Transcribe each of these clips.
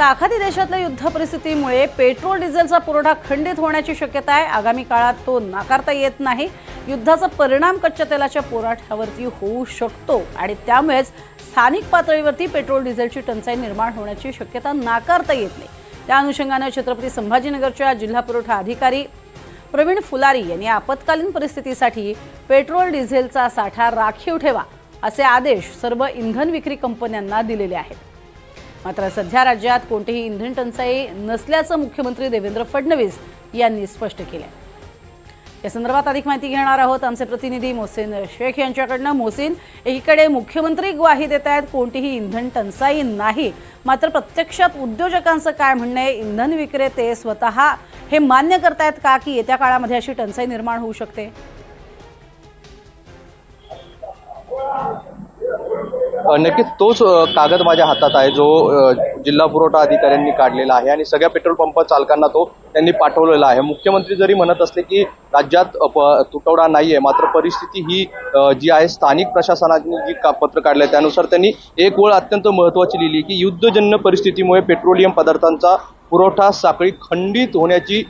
आखाती देशातल्या युद्ध परिस्थितीमुळे पेट्रोल डिझेलचा पुरवठा खंडित होण्याची शक्यता आहे। आगामी काळात तो नाकारता येत नाही। युद्धाचा परिणाम कच्च्या तेलाच्या पुरवठ्यावरती होऊ शकतो आणि त्यामुळेच स्थानिक पातळीवरती पेट्रोल डिझेलची टंचाई निर्माण होण्याची शक्यता नाकारता येत नाही। त्या अनुषंगाने छत्रपती संभाजीनगरच्या जिल्हा पुरवठा अधिकारी प्रवीण फुलारी यांनी आपत्कालीन परिस्थितीसाठी पेट्रोल डिझेलचा साठा राखीव ठेवा असे आदेश सर्व इंधन विक्री कंपन्यांना दिलेले आहेत। मात्र सध्या राज्यात कोणतीही इंधन टंचाई नसल्याचं मुख्यमंत्री देवेंद्र फडणवीस यांनी स्पष्ट केले। या संदर्भात अधिक माहिती घेणार आहोत आमचे प्रतिनिधी मोहसिन शेख यांच्याकडून। मोहसिन, एकीकडे मुख्यमंत्री ग्वाही देत आहेत कोणतीही इंधन टंचाई नाही, मात्र प्रत्यक्षात उद्योजकांचं काय म्हणणं आहे? इंधन विक्रेते स्वतः हे मान्य करतायत का की येत्या काळामध्ये अशी टंचाई निर्माण होऊ शकते? नक्कीच तोच कागद माझ्या हातात आहे जो जिल्हा पुरवठा अधिकाऱ्यांनी काढलेला आहे आणि सगळ्या पेट्रोल पंप चालकांना तो त्यांनी पाठवलेला आहे। मुख्यमंत्री जरी म्हणत असले की राज्यात तुटवडा नाहीये, मात्र परिस्थिती ही जी आहे स्थानिक प्रशासनाने जी पत्र काढले त्यानुसार त्यांनी एक ओळ अत्यंत महत्त्वाची लिहिली की युद्धजन्य परिस्थितीमुळे पेट्रोलियम पदार्थांचा पुरवठा साखळी खंडित होण्याची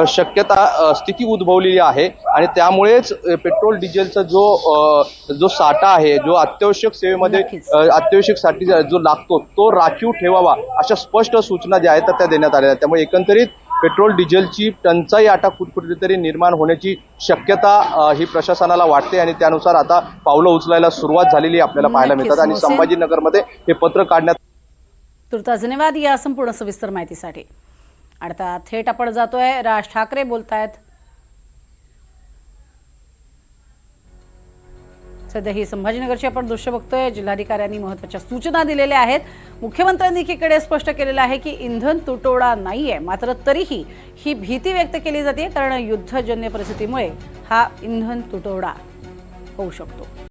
शक्यता स्थिती उद्भवलेली आहे आणि त्यामुळेच पेट्रोल डिझेलचा जो साठा आहे, जो अत्यावश्यक सेवेमध्ये अत्यावश्यकसाठी जो लागतो तो राखीव ठेवावा अशा स्पष्ट सूचना ज्या आहेत त्या देण्यात आल्या आहेत। त्यामुळे एकंदरीत पेट्रोल डिझेलची टंचाई आता कुठेतरी निर्माण होण्याची शक्यता ही प्रशासनाला वाटते आणि त्यानुसार आता पावलं उचलायला सुरुवात झालेली आपल्याला पाहायला मिळतात आणि संभाजीनगरमध्ये हे पत्र काढण्यात। तुर्तास धन्यवाद या संपूर्ण सविस्तर माहितीसाठी। आता थेट आपण जातोय, राज ठाकरे बोलतायत। सध्या ही संभाजीनगरची आपण दृश्य बघतोय। जिल्हाधिकाऱ्यांनी महत्त्वाच्या सूचना दिलेल्या आहेत। मुख्यमंत्र्यांनी एकीकडे स्पष्ट केलेलं आहे की इंधन तुटवडा नाहीये, मात्र तरीही ही भीती व्यक्त केली जाते कारण युद्धजन्य परिस्थितीमुळे हा इंधन तुटवडा होऊ शकतो।